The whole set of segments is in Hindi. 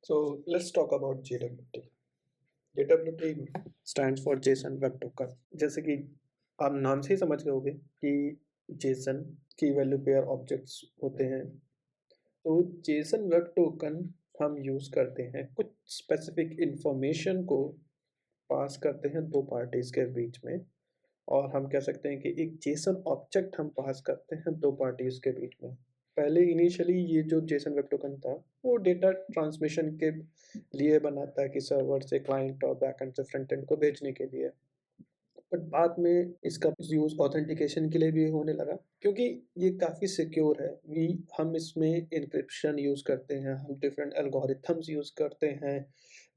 So let's talk about JWT. JWT stands for JSON Web Token. जैसे कि आप नाम से ही समझ गए होंगे कि JSON की वैल्यू पेयर ऑब्जेक्ट्स होते हैं। तो JSON वेब टोकन हम यूज़ करते हैं कुछ स्पेसिफिक इंफॉर्मेशन को पास करते हैं दो पार्टीज़ के बीच में, और हम कह सकते हैं कि एक JSON ऑब्जेक्ट हम पास करते हैं दो पार्टीज़ के बीच में। पहले इनिशियली ये जो जेसन वेब टोकन था वो डेटा ट्रांसमिशन के लिए बना था कि सर्वर से क्लाइंट और बैकएंड से फ्रंट एंड को भेजने के लिए। बट बाद में इसका यूज़ ऑथेंटिकेशन के लिए भी होने लगा, क्योंकि ये काफ़ी सिक्योर है। हम इसमें इंक्रिप्शन यूज़ करते हैं, हम डिफरेंट एल्गोरिथम्स यूज़ करते हैं,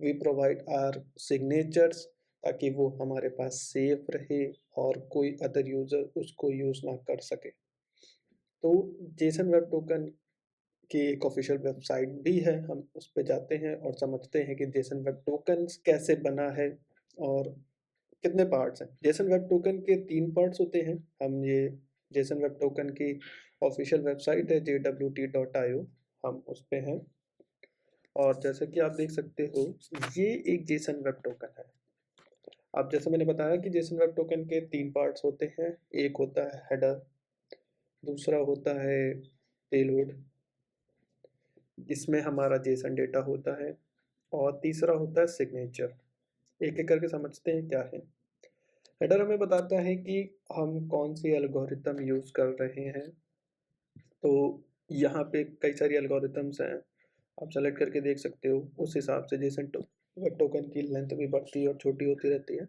वी प्रोवाइड आवर सिग्नेचर्स ताकि वो हमारे पास सेफ रहे और कोई अदर यूज़र उसको यूज़ ना कर सके। तो जेसन वेब टोकन की एक ऑफिशियल वेबसाइट भी है, हम उस पे जाते हैं और समझते हैं कि जेसन वेब टोकन्स कैसे बना है और कितने पार्ट्स हैं। जेसन वेब टोकन के 3 पार्ट्स होते हैं। हम ये जेसन वेब टोकन की ऑफिशियल वेबसाइट है jwt.io, हम उस पे हैं और जैसा कि आप देख सकते हो ये एक जेसन वेब टोकन है। अब जैसे मैंने बताया कि जेसन वेब टोकन के 3 पार्ट्स होते हैं, एक होता है हेडर, दूसरा होता है पेलोड इसमें हमारा जेसन डेटा होता है, और तीसरा होता है सिग्नेचर। एक एक करके समझते हैं क्या है। हेडर हमें बताता है कि हम कौन सी एल्गोरिथम यूज़ कर रहे हैं। तो यहाँ पे कई सारी एल्गोरिथम्स हैं, आप सेलेक्ट करके देख सकते हो। उस हिसाब से जेसन वेब टोकन की लेंथ भी बढ़ती और छोटी होती रहती है।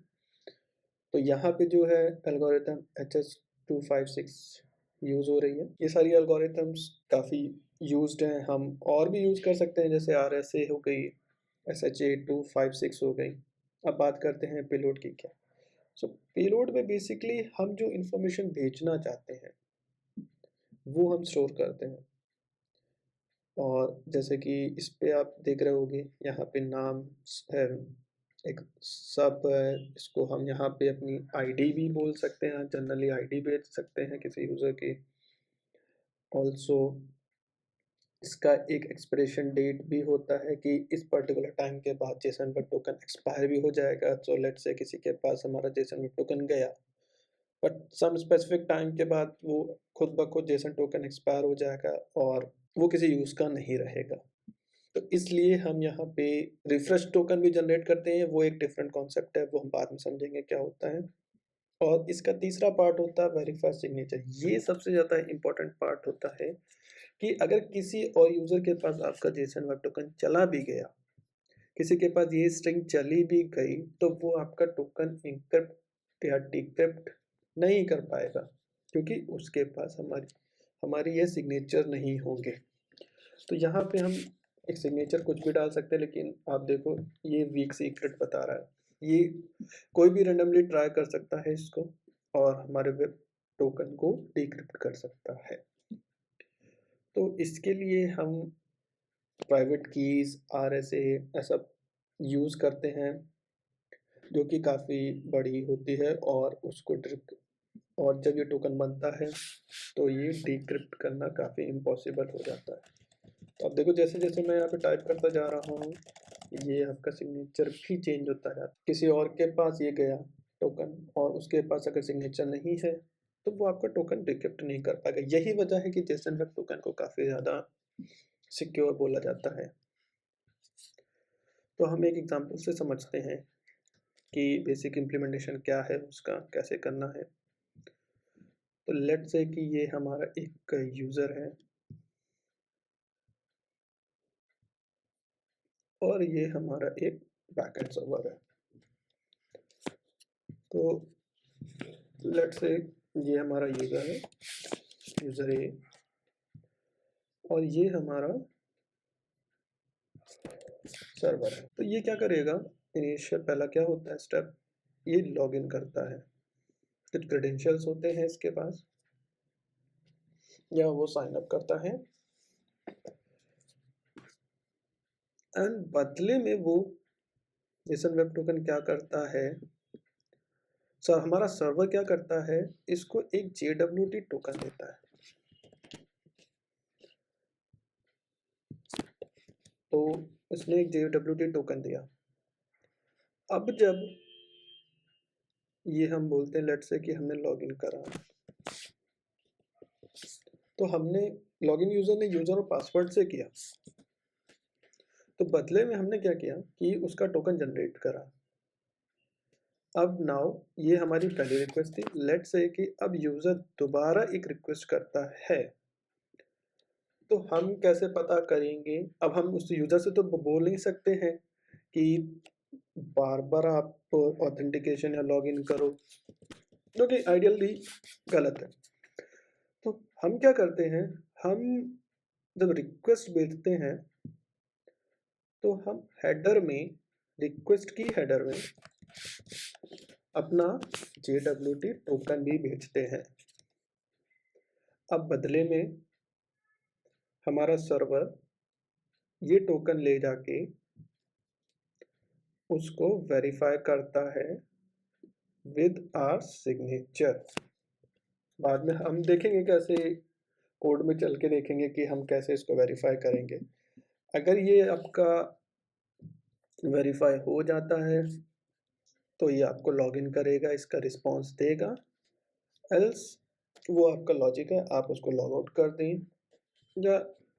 तो यहाँ पे जो है एल्गोरिथम HS256 यूज़ हो रही है। ये सारी एल्गोरिथम्स काफ़ी यूज्ड हैं, हम और भी यूज़ कर सकते हैं, जैसे RSA हो गई, SHA256 हो गई। अब बात करते हैं पेलोड की क्या। सो पेलोड में बेसिकली हम जो इन्फॉर्मेशन भेजना चाहते हैं वो हम स्टोर करते हैं। और जैसे कि इस पे आप देख रहे होगे यहाँ पे नाम है, एक सब है, इसको हम यहाँ पे अपनी आईडी भी बोल सकते हैं, जनरली आईडी भेज सकते हैं किसी यूज़र की। ऑल्सो इसका एक एक्सपिरेशन डेट भी होता है कि इस पर्टिकुलर टाइम के बाद जेसन वेब टोकन एक्सपायर भी हो जाएगा। सो लेट्स से किसी के पास हमारा जेसन वेब टोकन गया, बट सम स्पेसिफिक टाइम के बाद वो खुद ब खुद जेसन टोकन एक्सपायर हो जाएगा और वो किसी यूज़ का नहीं रहेगा। तो इसलिए हम यहाँ पे रिफ्रेश टोकन भी जनरेट करते हैं, वो एक डिफरेंट कॉन्सेप्ट है, वो हम बाद में समझेंगे क्या होता है। और इसका तीसरा पार्ट होता है वेरीफाई सिग्नेचर। ये सबसे ज़्यादा इम्पोर्टेंट पार्ट होता है कि अगर किसी और यूज़र के पास आपका जेसन वेब टोकन चला भी गया, किसी के पास ये स्ट्रिंग चली भी गई, तो वो आपका टोकन एन्क्रिप्ट या डिक्रिप्ट नहीं कर पाएगा, क्योंकि उसके पास हमारी हमारी ये सिग्नेचर नहीं होंगे। तो यहाँ पे हम एक सिग्नेचर कुछ भी डाल सकते हैं, लेकिन आप देखो ये वीक सीक्रेट बता रहा है। ये कोई भी रैंडमली ट्राई कर सकता है इसको और हमारे वेब टोकन को डिक्रिप्ट कर सकता है। तो इसके लिए हम प्राइवेट कीज़, RSA ऐसा यूज़ करते हैं, जो कि काफ़ी बड़ी होती है, और उसको और जब ये टोकन बनता है तो ये डिक्रिप्ट करना काफ़ी इम्पॉसिबल हो जाता है। तो अब देखो जैसे-जैसे मैं यहाँ पे टाइप करता जा रहा हूँ, ये आपका सिग्नेचर भी चेंज होता जाता है। किसी और के पास ये गया टोकन और उसके पास अगर सिग्नेचर नहीं है, तो वो आपका टोकन डिक्रिप्ट नहीं कर पाएगा। यही वजह है कि जेसन वेब टोकन को काफ़ी ज़्यादा सिक्योर बोला जाता है। तो हम एक एग्जांपल से समझते हैं कि बेसिक इम्प्लीमेंटेशन क्या है, उसका कैसे करना है। तो लेट्स से कि ये हमारा एक यूज़र है और ये हमारा एक बैकएंड सर्वर है। तो लेट्स से ये हमारा यूज़र है, यूज़र ए, और ये हमारा सर्वर है। तो ये क्या करेगा, इनिशियल पहला क्या होता है स्टेप, ये लॉगिन करता है, कुछ क्रेडेंशियल्स होते हैं इसके पास, या वो साइन अप करता है, एंड बदले में वो जेसन वेब टोकन क्या करता है, सर हमारा सर्वर क्या करता है, इसको एक JWT टोकन देता है। तो इसने एक JWT टोकन दिया। अब जब ये हम बोलते हैं लेट्स से कि हमने लॉगिन करा, तो हमने लॉगिन यूज़र ने यूज़र और पासवर्ड से किया, तो बदले में हमने क्या किया कि उसका टोकन जनरेट करा। अब नाउ ये हमारी पहली रिक्वेस्ट थी। लेट्स से कि अब यूज़र दोबारा एक रिक्वेस्ट करता है, तो हम कैसे पता करेंगे? अब हम उस यूज़र से तो बोल नहीं सकते हैं कि बार-बार आप ऑथेंटिकेशन या लॉगिन करो, जो कि आइडियली गलत है। तो हम क्या करते हैं, हम जब रिक्वेस्ट भेजते हैं तो हम हेडर में, रिक्वेस्ट की हेडर में अपना JWT टोकन भी भेजते हैं। अब बदले में हमारा सर्वर ये टोकन ले जाके उसको वेरीफाई करता है विद आवर सिग्नेचर। बाद में हम देखेंगे कैसे, कोड में चल के देखेंगे कि हम कैसे इसको वेरीफाई करेंगे। अगर ये आपका वेरीफाई हो जाता है तो ये आपको लॉगिन करेगा, इसका रिस्पॉन्स देगा, एल्स वो आपका लॉजिक है, आप उसको लॉग आउट कर दें, या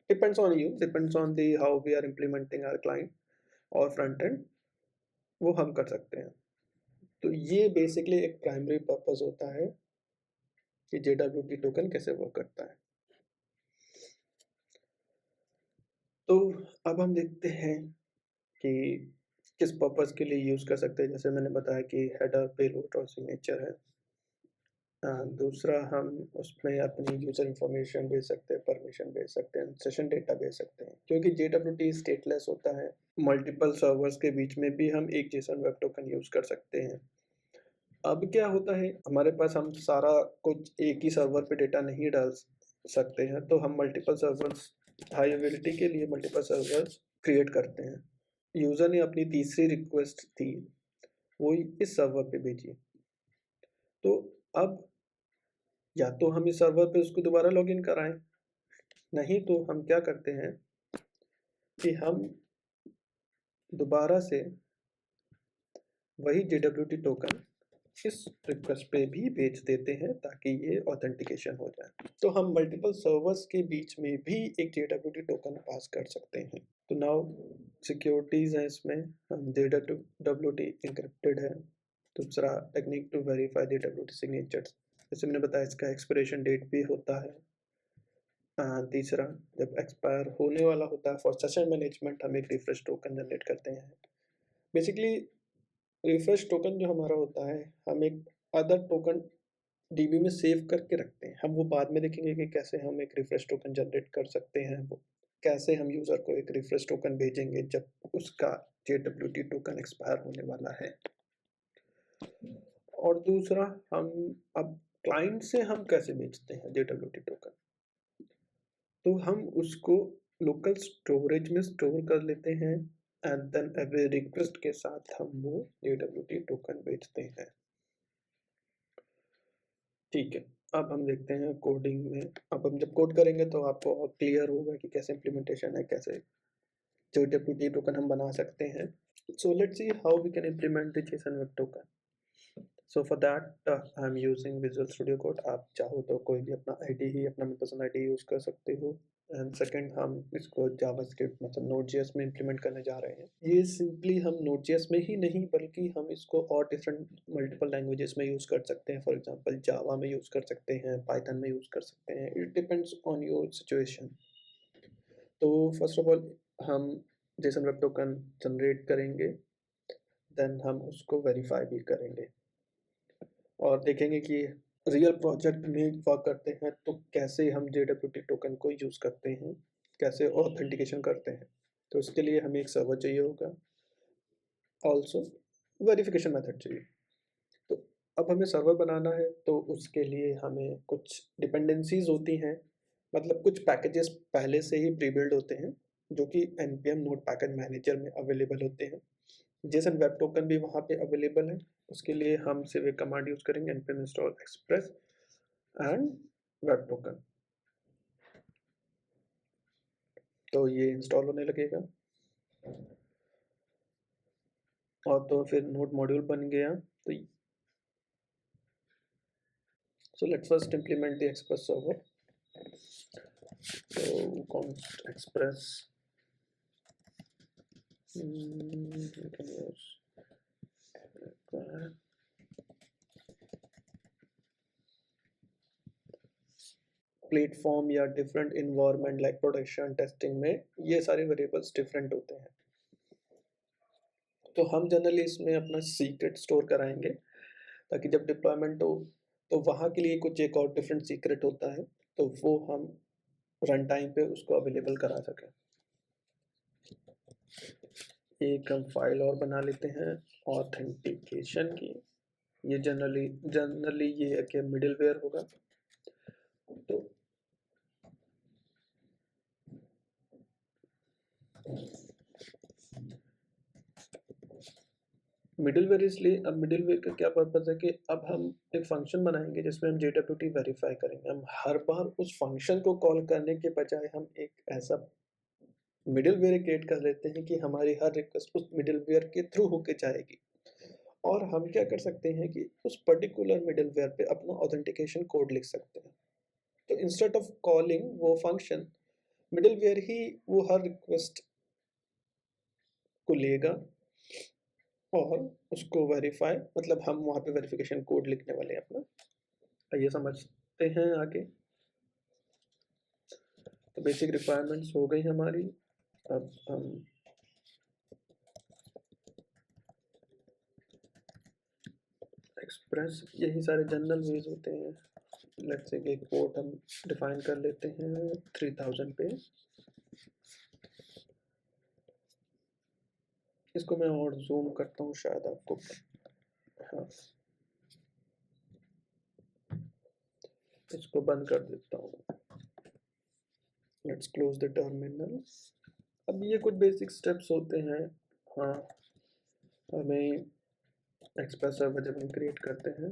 depends on you, depends on the how we are implementing our client और फ्रंट एंड, वो हम कर सकते हैं। तो ये बेसिकली एक प्राइमरी पर्पस होता है कि JWT टोकन कैसे वर्क करता है। तो अब हम देखते हैं कि किस पर्पस के लिए यूज़ कर सकते हैं। जैसे मैंने बताया कि हेडर, पेलोड और सिग्नेचर है। दूसरा हम उसमें अपनी यूज़र इन्फॉर्मेशन भेज सकते हैं, परमिशन भेज सकते हैं, सेशन डेटा भेज सकते हैं, क्योंकि JWT स्टेटलेस होता है। मल्टीपल सर्वर्स के बीच में भी हम एक JSON वेब टोकन यूज़ कर सकते हैं। अब क्या होता है, हमारे पास हम सारा कुछ एक ही सर्वर पे डेटा नहीं डाल सकते हैं, तो हम मल्टीपल सर्वर्स, हाई अवेलेबिलिटी के लिए मल्टीपल सर्वर्स क्रिएट करते हैं। यूज़र ने अपनी तीसरी रिक्वेस्ट थी, वो इस सर्वर पे भेजी, तो अब या तो हम इस सर्वर पे उसको दोबारा लॉगिन कराएं, नहीं तो हम क्या करते हैं कि हम दोबारा से वही JWT टोकन इस रिक्वेस्ट पे भी भेज देते हैं ताकि ये ऑथेंटिकेशन हो जाए। तो हम मल्टीपल सर्वर्स के बीच में भी एक JWT टोकन पास कर सकते हैं। तो नाउ सिक्योरिटीज हैं इसमें, हम JWT इंक्रिप्टेड है। दूसरा technique to verify JWT signatures, जैसे मैंने बताया इसका एक्सपिरेशन डेट भी होता है। तीसरा, जब एक्सपायर होने वाला होता है फॉर सेशन मैनेजमेंट, हम एक रिफ्रेश टोकन जनरेट करते हैं। बेसिकली रिफ्रेश टोकन जो हमारा होता है, हम एक अदर टोकन डीबी में सेव करके रखते हैं। हम वो बाद में देखेंगे कि कैसे हम एक रिफ्रेश टोकन जनरेट कर सकते हैं, वो कैसे हम यूज़र को एक रिफ्रेश टोकन भेजेंगे जब उसका JWT टोकन एक्सपायर होने वाला है। और दूसरा, हम अब क्लाइंट से हम कैसे भेजते हैं JWT टोकन, तो हम उसको लोकल स्टोरेज में स्टोर कर लेते हैं एंड देन एवरी रिक्वेस्ट के साथ हम वो JWT टोकन भेजते हैं। ठीक है, अब हम देखते हैं कोडिंग में। अब हम जब कोड करेंगे तो आपको और क्लियर होगा कि कैसे इम्प्लीमेंटेशन है, कैसे JWT टोकन हम बना सकते हैं। So let's see how we can implement the JSON web token. So for that I am using Visual Studio Code. आप चाहो तो कोई भी अपना आईडी ही, अपना मनपसंद आईडी यूज़ कर सकते हो। एंड सेकंड, हम इसको जावास्क्रिप्ट मतलब नोड.js में इम्प्लीमेंट करने जा रहे हैं। ये सिंपली हम नोड.js में ही नहीं बल्कि हम इसको और डिफरेंट मल्टीपल लैंग्वेजेस में यूज़ कर सकते हैं। फॉर एग्जांपल जावा में यूज़ कर सकते हैं, पाइथन में यूज़ कर सकते हैं, it depends on your situation. तो फर्स्ट ऑफ ऑल हम जेसन वेब टोकन जनरेट करेंगे, देन हम उसको वेरीफाई भी करेंगे और देखेंगे कि रियल प्रोजेक्ट में वर्क करते हैं तो कैसे हम JWT टोकन को यूज़ करते हैं, कैसे ऑथेंटिकेशन करते हैं। तो इसके लिए हमें एक सर्वर चाहिए होगा, ऑल्सो वेरिफिकेशन मेथड चाहिए। तो अब हमें सर्वर बनाना है तो उसके लिए हमें कुछ डिपेंडेंसीज होती हैं, मतलब कुछ पैकेजेस पहले से ही प्री बिल्ड होते हैं जो कि npm नोड पैकेज मैनेजर में अवेलेबल होते हैं। जेसन वेब टोकन भी वहाँ पे अवेलेबल है। उसके लिए हम सिर्फ एक कमांड यूज़ करेंगे, npm install express and web token. तो ये इंस्टॉल होने लगेगा। और तो फिर नोड मॉड्यूल बन गया। तो so let's first implement the express server. So const express, we can use platform या different environment like production testing में ये सारे वेरिएबल्स डिफरेंट होते हैं। तो हम जनरली इसमें अपना सीक्रेट स्टोर कराएंगे ताकि जब डिप्लॉयमेंट हो तो वहाँ के लिए कुछ एक और डिफरेंट सीक्रेट होता है, तो वो हम रन टाइम पे उसको अवेलेबल करा सकें। एक हम फाइल और बना लेते हैं ऑथेंटिकेशन की। ये जनरली ये है कि मिडिलवेयर होगा। तो मिडिलवेयर इसलिए, अब मिडिलवेयर का क्या पर्पस है कि अब हम एक फंक्शन बनाएंगे जिसमें हम JWT वेरीफाई करेंगे। हम हर बार उस फंक्शन को कॉल करने के बजाय हम एक ऐसा मिडिलवेयर क्रिएट कर लेते हैं कि हमारी हर रिक्वेस्ट उस मिडिलवेयर के थ्रू होके जाएगी। और हम क्या कर सकते हैं कि उस पर्टिकुलर मिडिलवेयर पे अपना ऑथेंटिकेशन कोड लिख सकते हैं। तो इंस्टेड ऑफ कॉलिंग वो फंक्शन, मिडिलवेयर ही वो हर रिक्वेस्ट को लेगा और उसको वेरीफाई, मतलब हम वहाँ पे वेरिफिकेशन कोड लिखने वाले हैं अपना। आइए समझते हैं आगे। तो बेसिक रिक्वायरमेंट्स हो गई हमारी। अब हम एक्सप्रेस, यही सारे जनरल वेज होते हैं। लेट्स से एक पोर्ट हम डिफाइन कर लेते हैं 3000 पे। इसको मैं और जूम करता हूँ शायद आपको, हाँ इसको बंद कर देता हूँ। Let's close the terminal. अब ये कुछ बेसिक स्टेप्स होते हैं। हाँ, हमें एक्सप्रेस सर्वर जब हम क्रिएट करते हैं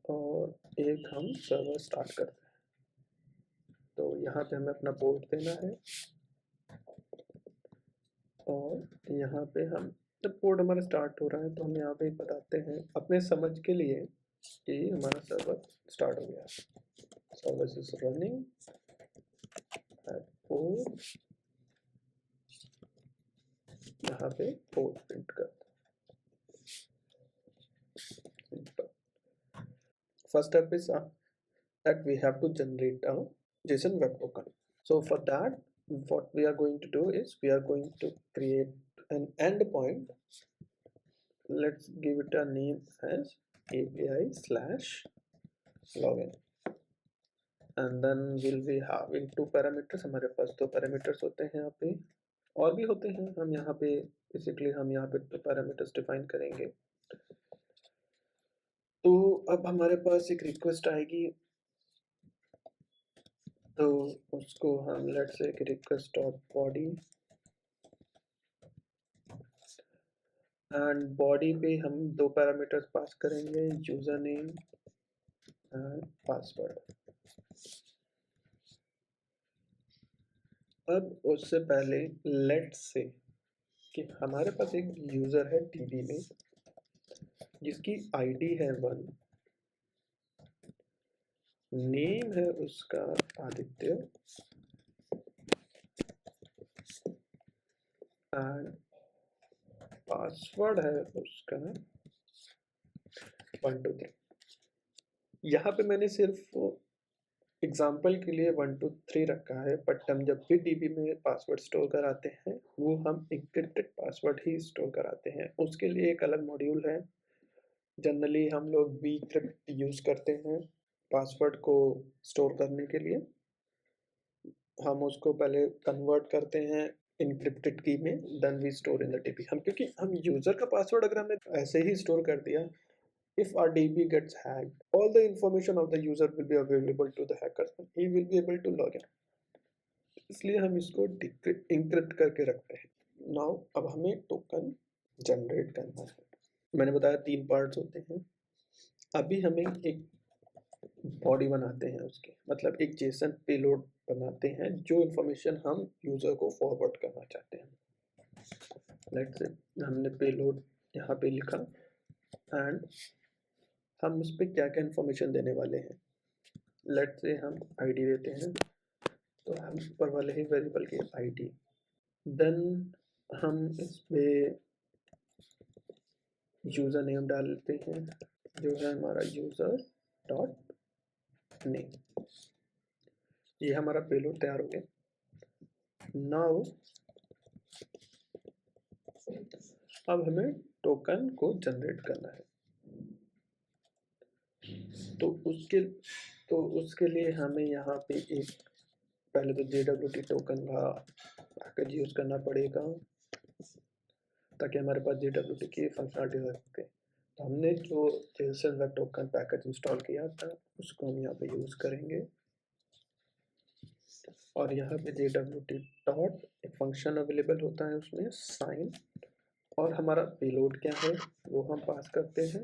और एक हम सर्वर स्टार्ट करते हैं, तो यहाँ पे हमें अपना पोर्ट देना है और यहाँ पे हम जब पोर्ट हमारा स्टार्ट हो रहा है तो हम यहाँ पे बताते हैं अपने समझ के लिए कि हमारा सर्वर स्टार्ट हो गया। Service is running at port, यहाँ पे पोर्ट प्रिंट कर। First step is that we have to generate a JSON web token. So for that, what we are going to do is we are going to create an endpoint. Let's give it a name as API/login, and then we'll be having two parameters. हमारे पास दो parameters होते हैं यहाँ पे, और भी होते हैं। हम यहाँ पे बेसिकली हम यहाँ पे दो parameters define करेंगे। तो अब हमारे पास एक रिक्वेस्ट आएगी, तो उसको हम let's say request dot body, and body पे हम दो पैरामीटर्स पास करेंगे, यूजर नेम एंड पासवर्ड। अब उससे पहले लेट्स से कि हमारे पास एक यूजर है DB में जिसकी ID है 1, नेम है उसका आदित्य एंड पासवर्ड है उसका 1 2 3। यहाँ पे मैंने सिर्फ एग्जाम्पल के लिए 1 2 3 रखा है, बट हम जब भी DB में पासवर्ड स्टोर कराते हैं वो हम एन्क्रिप्टेड पासवर्ड ही स्टोर कराते हैं। उसके लिए एक अलग मॉड्यूल है। जनरली हम लोग bcrypt यूज़ करते हैं पासवर्ड को स्टोर करने के लिए। हम उसको पहले कन्वर्ट करते हैं इनक्रिप्टेड की में, then we store in the DB। हम क्योंकि हम यूज़र का पासवर्ड अगर हमने ऐसे ही स्टोर कर दिया, if our DB gets hacked, all the information of the user will be available to the hacker and he will be able to log in। इसलिए हम इसको encrypt करके रखते हैं। नाउ अब हमें टोकन जनरेट करना है। मैंने बताया 3 पार्ट्स होते हैं। अभी हमें एक बॉडी बनाते हैं उसकी, मतलब एक जेसन पेलोड बनाते हैं जो इन्फॉर्मेशन हम यूज़र को फॉरवर्ड करना चाहते हैं। लेट्स से हमने पेलोड यहाँ पे लिखा एंड हम उस पर क्या क्या इन्फॉर्मेशन देने वाले हैं। लेट्स से हम आईडी देते हैं, तो हम ऊपर वाले ही वेरिएबल की आईडी, देन हम इस पे यूज़र नेम डालते हैं जो है हमारा यूज़र डॉट नेम। ये हमारा पेलोड तैयार हो गया। नाउ अब हमें टोकन को जनरेट करना है, तो उसके लिए हमें यहाँ पे एक पहले तो JWT टोकन का पैकेज यूज़ करना पड़ेगा ताकि हमारे पास JWT की फंक्शनलिटी रह सके। तो हमने जो JSON web token package install किया था उसको हम यहाँ पे यूज़ करेंगे, और यहाँ पे JWT डॉट एक फंक्शन अवेलेबल होता है उसमें साइन, और हमारा पेलोड क्या है वो हम पास करते हैं।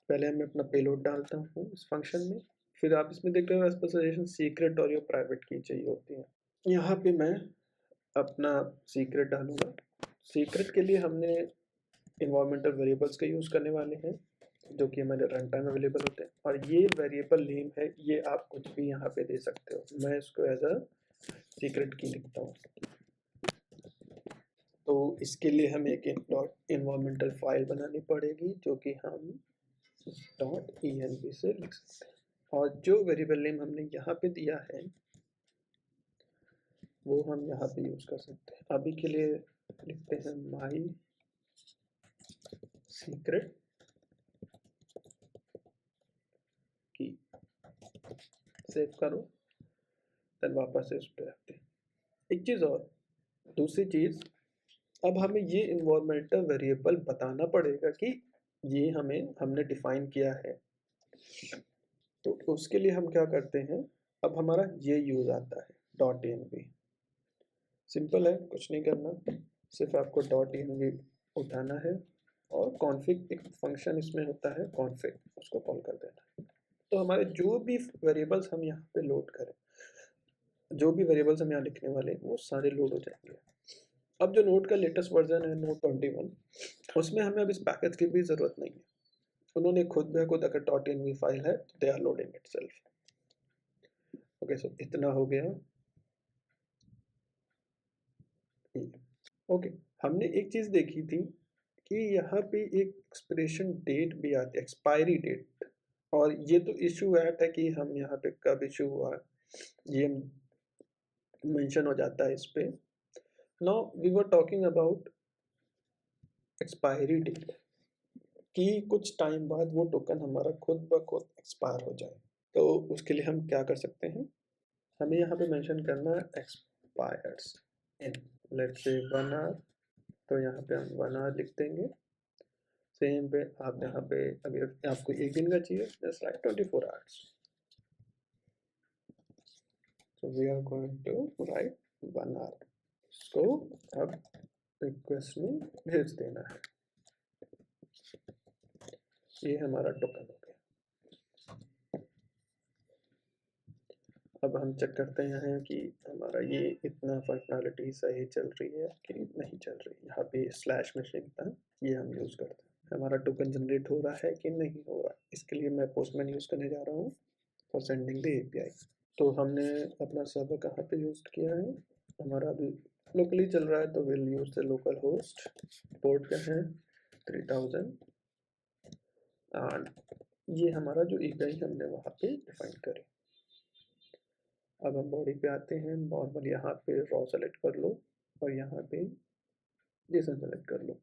पहले मैं अपना पेलोड डालता हूँ इस फंक्शन में, फिर आप इसमें देख रहे हो स्पेसिफिकेशन सीक्रेट और योर प्राइवेट की चाहिए होती है। यहाँ पे मैं अपना सीक्रेट डालूंगा। सीक्रेट के लिए हमने इन्वायरमेंटल वेरिएबल्स का यूज़ करने वाले हैं जो कि हमारे रन टाइम अवेलेबल होते हैं, और ये वेरिएबल नेम है, ये आप कुछ भी यहाँ पे दे सकते हो। मैं इसको एज अ सीक्रेट की लिखता हूँ। तो इसके लिए हमें एक इन्वायरमेंटल फाइल बनानी पड़ेगी जो कि हम .env से लिख सकते हैं, और जो वेरिएबल नेम हमने यहाँ पे दिया है वो हम यहाँ पे यूज़ कर सकते हैं। अभी के लिए लिखते हैं माई सीक्रेट की, सेव करो, देन वापस से उस पर रखते हैं। एक चीज़ और, दूसरी चीज़, अब हमें ये इन्वायरमेंटल वेरिएबल बताना पड़ेगा कि ये हमने डिफाइन किया है। तो उसके लिए हम क्या करते हैं, अब हमारा ये यूज़ आता है .env। सिंपल है, कुछ नहीं करना, सिर्फ आपको .env उठाना है और कॉन्फ़िग एक फंक्शन इसमें होता है कॉन्फ़िग, उसको कॉल कर देना। तो हमारे जो भी वेरिएबल्स हम यहाँ पे लोड करें, जो भी वेरिएबल्स हम यहाँ लिखने वाले हैं वो सारे लोड हो जाएंगे। अब जो नोड का लेटेस्ट वर्जन है नोड 21, उसमें हमें अब इस पैकेज की भी ज़रूरत नहीं है। उन्होंने खुद अगर .env फाइल है तो they are loading itself. Okay, so इतना हो गया। ओके, हमने एक चीज़ देखी थी कि यहाँ पे एक एक्सपिरेशन डेट भी आती है, एक्सपायरी डेट, और ये तो इशू आया था कि हम यहाँ पे कब इशू हुआ ये मेंशन हो जाता है इस पे। Now we were talking about expiry date कि कुछ टाइम बाद वो टोकन हमारा खुद ब खुद एक्सपायर हो जाए। तो उसके लिए हम क्या कर सकते हैं, हमें यहाँ पे मेंशन करना है expires in, let's say 1 our, तो यहाँ पे हम 1 आवर लिख देंगे। सेम पे आप यहाँ पे अगर आपको एक दिन का चाहिए, just write 24 hours. So we are going to write 1 hour. So अब रिक्वेस्ट में भेज देना है। ये हमारा टोकन हो गया। अब हम चेक करते हैं कि हमारा ये इतना फंक्शनलिटी सही चल रही है कि नहीं चल रही। यहाँ पे स्लैश मशीन था, ये हम यूज़ करते हैं। हमारा टोकन जनरेट हो रहा है कि नहीं हो रहा, इसके लिए मैं पोस्टमैन यूज़ करने जा रहा हूँ फॉर सेंडिंग द API। तो हमने अपना सर्वर कहाँ पे यूज़ किया है, हमारा अभी लोकली चल रहा है, तो will use the local host. Port क्या है 3000, एंड ये हमारा जो API हमने वहाँ पे डिफाइन करी। अब हम बॉडी पे आते हैं, नॉर्मल यहाँ पे रॉ सेलेक्ट कर लो और यहाँ पे जेसन सेलेक्ट कर लो,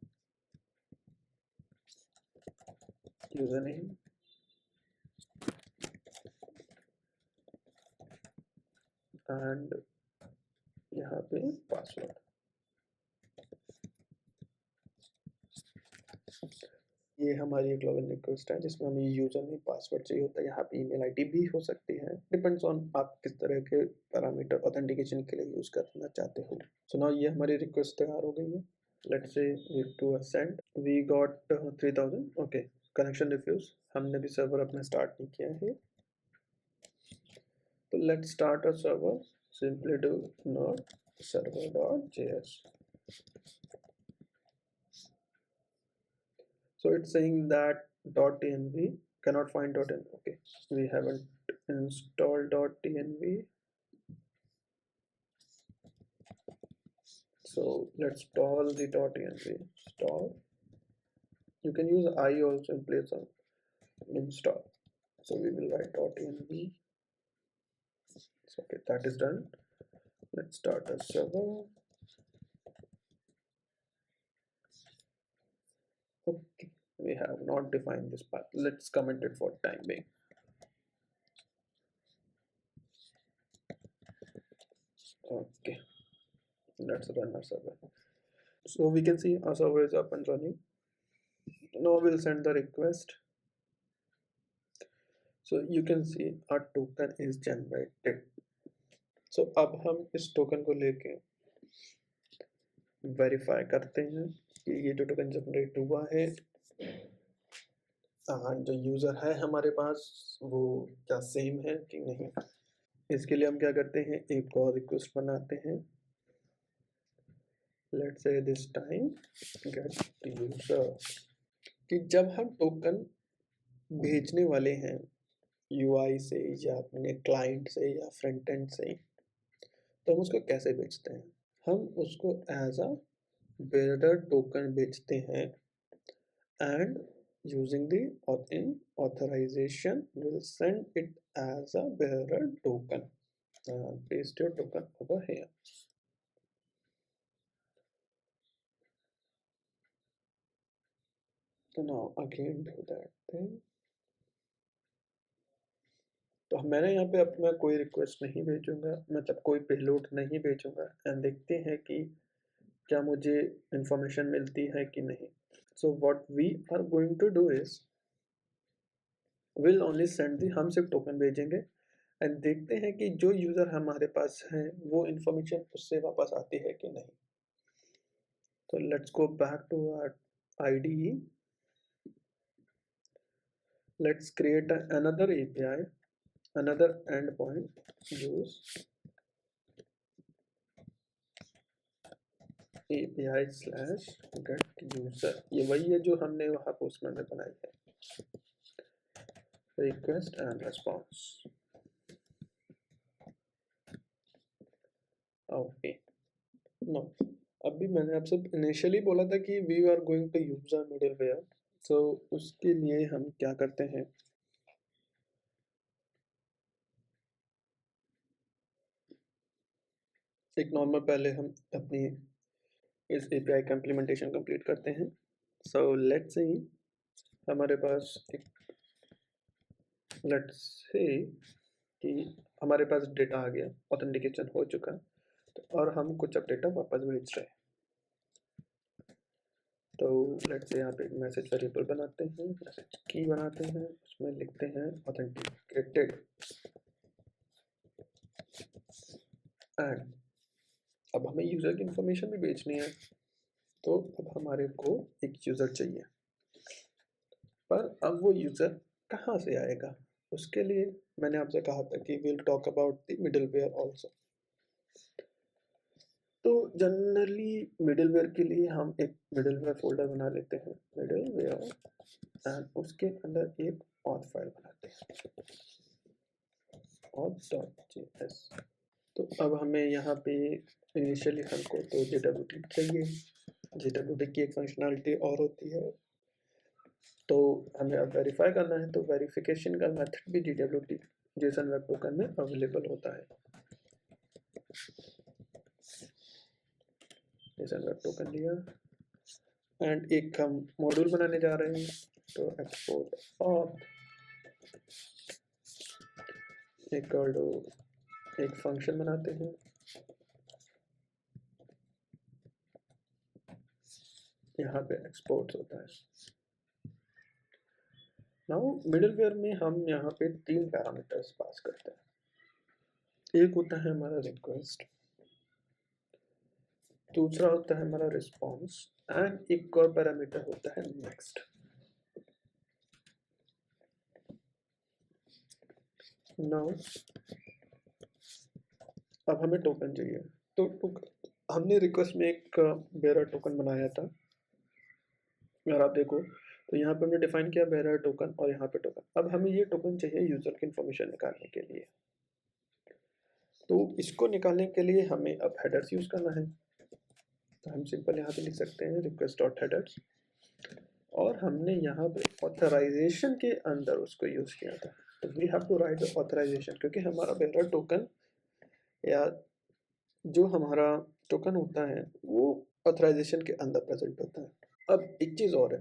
यूज़र नेम, एंड यहाँ पे पासवर्ड। ये हमारी एक लॉगिन रिक्वेस्ट है जिसमें हमें यूज़र नेम पासवर्ड चाहिए होता है। यहाँ पे ईमेल आईडी भी हो सकती है, डिपेंड्स ऑन आप किस तरह के पैरामीटर ऑथेंटिकेशन के लिए यूज़ करना चाहते हो। सो नाउ ये हमारी रिक्वेस्ट तैयार हो गई है। Let's say we to send, we got 3000। Okay, connection refuse, हमने भी सर्वर अपना स्टार्ट नहीं किया है, तो let's start a server, simply node server.js. So it's saying that .env cannot find .env. Okay, we haven't installed .env, so let's install the .env. Install, you can use I also in place of install, so we will write .env. So okay, that is done. Let's start a server. Okay, we have not defined this path, let's comment it for time being. Okay, let's run our server. So we can see our server is up and running. Now we'll send the request. So you can see our token is generated. So अब हम इस टोकन को लेके वेरीफाई करते हैं कि ये जो टोकन जनरेट हुआ है, जो यूज़र है हमारे पास वो क्या सेम है कि नहीं। इसके लिए हम क्या करते हैं, एक और रिक्वेस्ट बनाते हैं, let's say this time gate user, कि जब हम टोकन भेजने वाले हैं यूआई से या अपने क्लाइंट से या फ्रंट एंड से, तो हम उसको कैसे भेजते हैं, हम उसको एज अ बेरर टोकन भेजते हैं, and using the in authorization will send it as a bearer token. Paste your token over here. So now again do that thing. तो मैंने यहाँ पे अपना कोई रिक्वेस्ट नहीं भेजूंगा, मतलब कोई पेलोड नहीं भेजूंगा, एंड देखते हैं कि क्या मुझे इंफॉर्मेशन मिलती है कि नहीं. So what we are going to do is will only send the, हम सिर्फ टोकन भेजेंगे एंड देखते हैं कि जो यूज़र हमारे पास है वो इंफॉर्मेशन उससे वापस आती है कि नहीं. तो let's go back to our IDE. Let's create another API, another endpoint, use API slash get user. ये वही है जो हमने वहाँ पोस्टमैन में बनाई है, request and response. Okay, no, अभी मैंने आपसे इनिशियली बोला था कि we are going to use a middleware, so उसके लिए हम क्या करते हैं, एक नॉर्मल पहले हम अपनी इस API का इम्प्लीमेंटेशन कंप्लीट करते हैं. सो लेट्स सी हमारे पास एक, लेट्स से कि हमारे पास डेटा आ गया, ऑथेंटिकेशन हो चुका, तो और हम कुछ अब डेटा वापस भेज रहे हैं. तो लेट्स से यहाँ पे एक मैसेज वेरिएबल बनाते हैं, मैसेज की बनाते हैं, उसमें लिखते हैं ऑथेंटिकेटेड, एंड अब हमें यूज़र की इंफॉर्मेशन भी भेजनी है, तो अब हमारे को एक यूज़र चाहिए, पर अब वो यूज़र कहाँ से आएगा, उसके लिए मैंने आपसे कहा था कि will talk about the middleware also. तो जनरली मिडलवेयर के लिए हम एक मिडलवेयर फोल्डर बना लेते हैं, मिडलवेयर, एंड उसके अंदर एक ऑथ फाइल बनाते हैं, auth.js. तो अब हमें यहाँ पे इनिशियली हमको तो JWT चाहिए, JWT की एक फंक्शनैलिटी और होती है, तो हमें अब वेरीफाई करना है, तो वेरिफिकेशन का मेथड भी JWT जेसन वेब टोकन में अवेलेबल होता है. जेसन वेब टोकन लिया, एंड एक हम मॉड्यूल बनाने जा रहे हैं, तो एक्सपोर्ट ऑथ इक्वल टू एक फंक्शन बनाते हैं, यहाँ पे एक्सपोर्ट होता है. नाउ मिडलवेयर में हम यहाँ पे 3 पैरामीटर्स पास करते हैं, एक होता है हमारा रिक्वेस्ट, दूसरा होता है हमारा रिस्पॉन्स, एंड एक और पैरामीटर होता है नेक्स्ट. नाउ अब हमें टोकन चाहिए, तो हमने रिक्वेस्ट में एक बेरर टोकन बनाया था। अगर आप देखो तो यहाँ पे हमने डिफाइन किया बेरर टोकन और यहाँ पे टोकन। अब हमें ये टोकन चाहिए यूजर की इंफॉर्मेशन निकालने के लिए। तो इसको निकालने के लिए हमें अब हेडर्स यूज करना है। तो हम सिंपल यहाँ पे लिख सकते हैं रिक्वेस्ट डॉट हेडर्स, और हमने यहाँ पे ऑथराइजेशन के अंदर उसको यूज किया था। तो we have to write authorization, क्योंकि हमारा बेरर टोकन या जो हमारा टोकन होता है वो ऑथराइजेशन के अंदर प्रेजेंट होता है। अब एक चीज और है,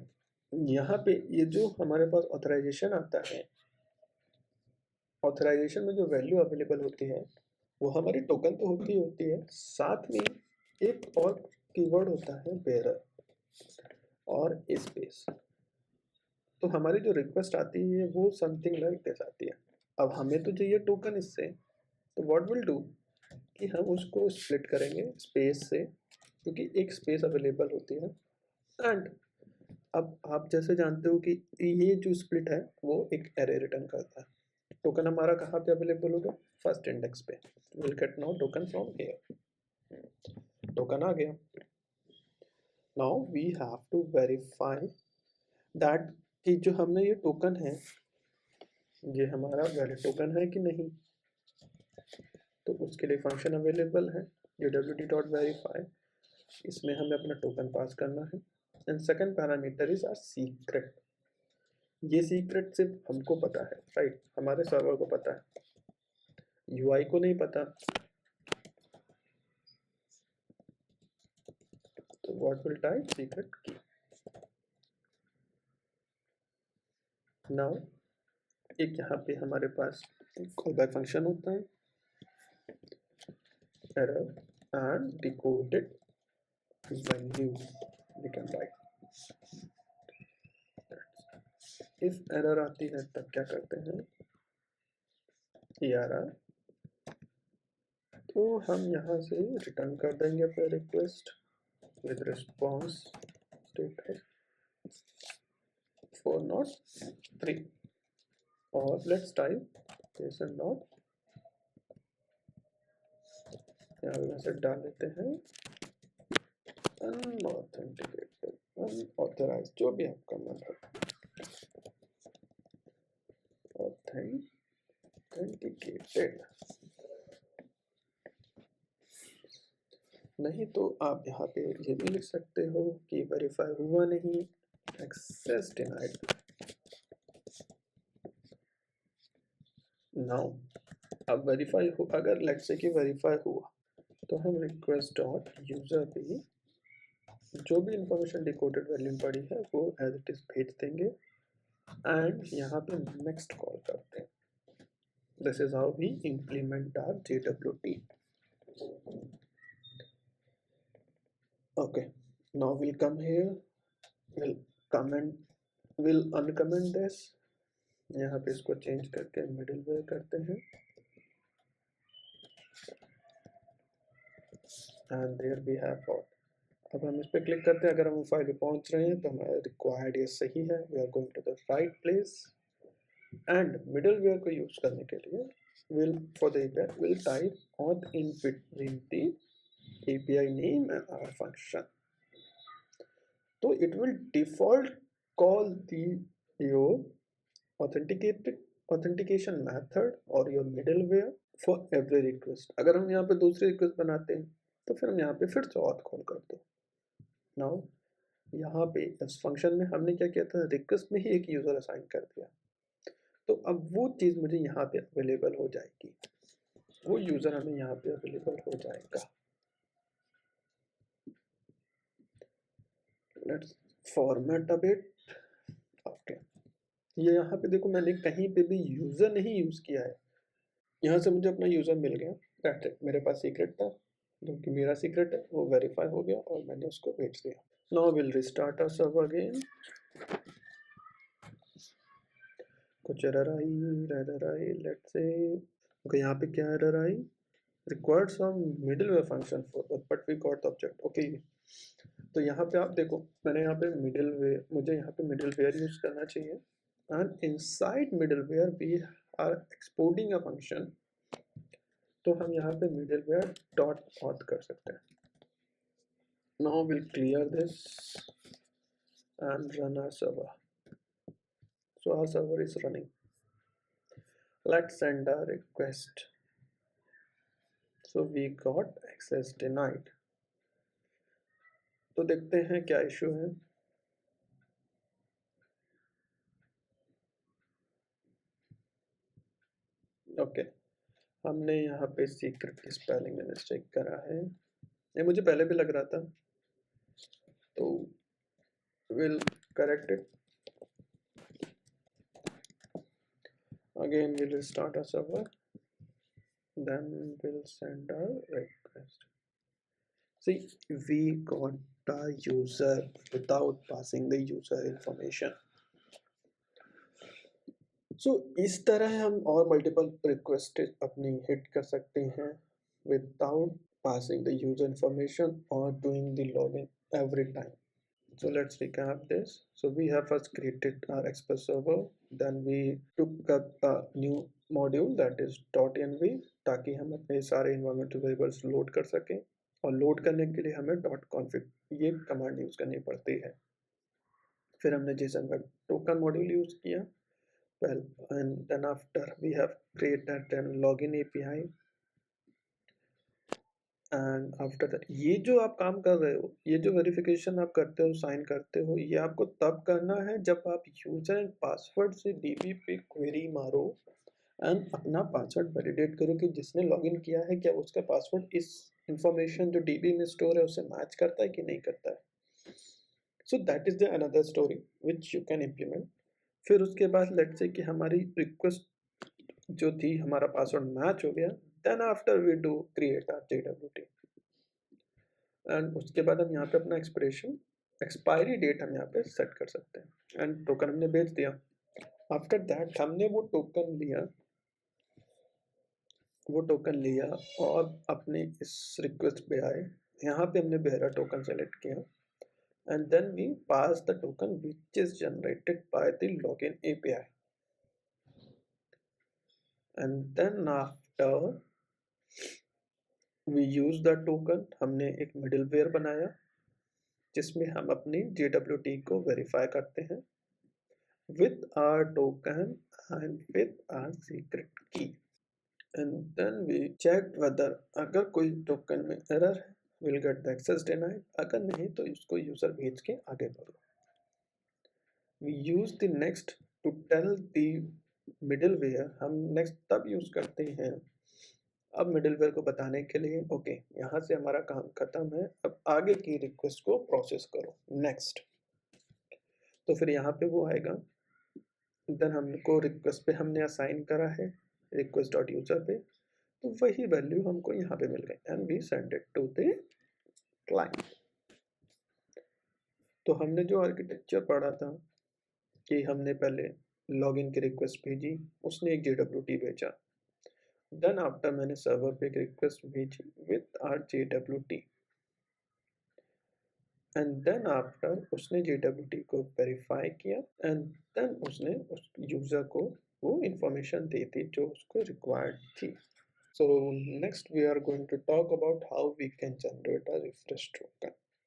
यहाँ पे ये जो हमारे पास ऑथराइजेशन आता है, ऑथराइजेशन में जो वैल्यू अवेलेबल होती है वो हमारी टोकन तो होती है, साथ में एक और कीवर्ड होता है बेरर और स्पेस। तो हमारी जो रिक्वेस्ट आती है वो समथिंग लाइक दिस आती है। अब हमें तो चाहिए टोकन इससे, तो व्हाट विल डू कि हम उसको स्प्लिट करेंगे स्पेस से, क्योंकि एक स्पेस अवेलेबल होती है। एंड अब आप जैसे जानते हो कि ये जो स्प्लिट है वो एक एरे रिटर्न करता है। टोकन हमारा कहाँ पे अवेलेबल होगा? फर्स्ट इंडेक्स पे। Will get now token from here. Token आ गया। Now we have to verify that कि जो हमने ये टोकन है ये हमारा वैलिड टोकन है कि नहीं। तो उसके लिए फंक्शन अवेलेबल है uwt.verify, इसमें हमें अपना टोकन पास करना है। And second parameter is our secret. ये सीक्रेट सिर्फ हमको पता है, राइट, हमारे सर्वर को पता है, यूआई को नहीं पता। तो व्हाट विल टाइप सीक्रेट की। नाउ एक यहाँ पे हमारे पास कॉल बैक फंक्शन होता है, error and decoded value we can write। If error आती है तब क्या करते हैं, error, तो हम यहाँ से रिटर्न कर देंगे अपना request with response status for not 3, और लेट्स टाइप जेसन डॉट, यहाँ पे मैसेज डाल देते हैं अनऑथेंटिकेटेड, अनऑथराइज्ड, जो भी आपका मन है, ऑथेंटिकेटेड। नहीं तो आप यहाँ पे ये भी लिख सकते हो कि वेरीफाई हुआ नहीं, एक्सेस डिनाइड। नाउ अब वेरीफाई हो, अगर लेट्स से कि वेरीफाई हुआ तो हम रिक्वेस्ट डॉट यूजर पे जो भी इंफॉर्मेशन डिकोडेड वैल्यू पड़ी है वो एज इट इज भेज देंगे एंड यहाँ पे नेक्स्ट कॉल करते हैं। This is how we implement our JWT। Okay, now we'll come here, we'll comment, we'll uncomment this, यहाँ पे इसको चेंज करके मिडिल वेयर करते हैं and there we have all। अब हम इस पे क्लिक करते हैं, अगर हम फाइल पे पहुंच रहे हैं तो हमारा रिक्वायर्ड ये सही है, we are going to the right place. And middleware को यूज करने के लिए will for the API will type auth in between the API name and our function। तो it will default call the your authentication method or your middleware for every request। अगर हम यहाँ पे दूसरी रिक्वेस्ट बनाते हैं तो फिर हम यहाँ पे फिर से auth कॉल कर दो। नाउ यहाँ पे इस फंक्शन में हमने क्या किया था, रिक्वेस्ट में ही एक यूजर असाइन कर दिया, तो अब वो चीज मुझे यहाँ पे अवेलेबल हो जाएगी, वो यूजर हमें यहाँ पे अवेलेबल हो जाएगा। Let's format a bit. Okay, ये यहाँ पे देखो मैंने कहीं पे भी यूजर नहीं यूज किया है, यहाँ से मुझे अपना यूजर मिल गया, दैट्स इट। मेरे पास सीक्रेट था, जो कि मेरा सीक्रेट है, वो वेरीफाई हो गया और मैंने उसको भेज दिया। Now will restart our server again. कुछ एरर आई, लेट्स से ओके, यहाँ पे क्या एरर आई, required some middleware function for but we got the object. Okay, तो यहाँ पे आप देखो मैंने यहाँ पे मिडलवेयर, मुझे यहाँ पे मिडलवेयर यूज करना चाहिए and inside middleware we are exporting a function, तो हम यहाँ पे मिडलवेयर डॉट ऑथ कर सकते हैं. Now we'll clear this and run our server. So our server is running. Let's send a request. So we got access denied. तो देखते हैं क्या इशू है. ओके, हमने यहाँ पे सीक्रेट की स्पेलिंग में मिस्टेक करा है. ये मुझे पहले भी लग रहा था, तो we'll correct it. Again we'll restart our server, then we'll send a request. See, we got the user without passing the user information. So इस तरह हम और मल्टीपल रिक्वेस्ट अपनी हिट कर सकते हैं without passing the user information or doing the login every time. So let's recap this. So we have first created our Express server, then we took up a new module that is .env, ताकि हम अपने सारे environmental variables लोड कर सकें, और लोड करने के लिए हमें .config ये कमांड यूज करनी पड़ती है. फिर हमने JSON Web Token module use किया. Well, and then after we have created a login API, and after that ये जो आप काम कर रहे हो, ये जो वेरिफिकेशन आप करते हो, साइन करते हो, ये आपको तब करना है जब आप यूजर एंड पासवर्ड से डीबी पे क्वेरी मारो एंड अपना पासवर्ड वैलिडेट करो कि जिसने लॉगिन किया है क्या उसका पासवर्ड इस इंफॉर्मेशन जो डीबी में स्टोर है उससे मैच करता है कि नहीं करता है. So that is the another story which you can implement. फिर उसके बाद लेट्स से कि हमारी रिक्वेस्ट जो थी, हमारा पासवर्ड मैच हो गया, then after we do create our JWT, and उसके बाद हम यहाँ पे अपना एक्सपायरी डेट हम यहाँ पे सेट कर सकते हैं, एंड टोकन हमने भेज दिया. आफ्टर दैट हमने वो टोकन लिया और अपने इस रिक्वेस्ट पे आए, यहाँ पे हमने बेहरा टोकन सेलेक्ट किया, and then we pass the token which is generated by the login API, and then after we use the token, हमने एक middleware बनाया जिसमें हम अपनी JWT को वेरीफाई करते हैं with our token and with our secret key, and then we check whether अगर कोई टोकन में एरर है we'll get the access denied, अगर नहीं तो इसको यूजर भेज के आगे बढ़ो. We use the next to tell the middleware, हम next तब यूज करते हैं अब middleware को बताने के लिए ओके यहाँ से हमारा काम खत्म है, अब आगे की रिक्वेस्ट को प्रोसेस करो नेक्स्ट. तो फिर यहाँ पे वो आएगा, देन हमको रिक्वेस्ट पे हमने असाइन करा है रिक्वेस्ट डॉट यूजर पे, तो वही वैल्यू हमको यहाँ पे मिल गई and we send it to the client. तो हमने जो आर्किटेक्चर पढ़ा था कि हमने पहले लॉगिन की रिक्वेस्ट भेजी, उसने एक JWT भेजा, देन आफ्टर मैंने सर्वर पे एक रिक्वेस्ट भेजी with our JWT, and then after उसने JWT को वेरीफाई किया, एंड देन उसने उस यूजर को वो इंफॉर्मेशन दे दी जो उसको रिक्वायर्ड थी. So next we are going to talk about how we can generate a refresh token.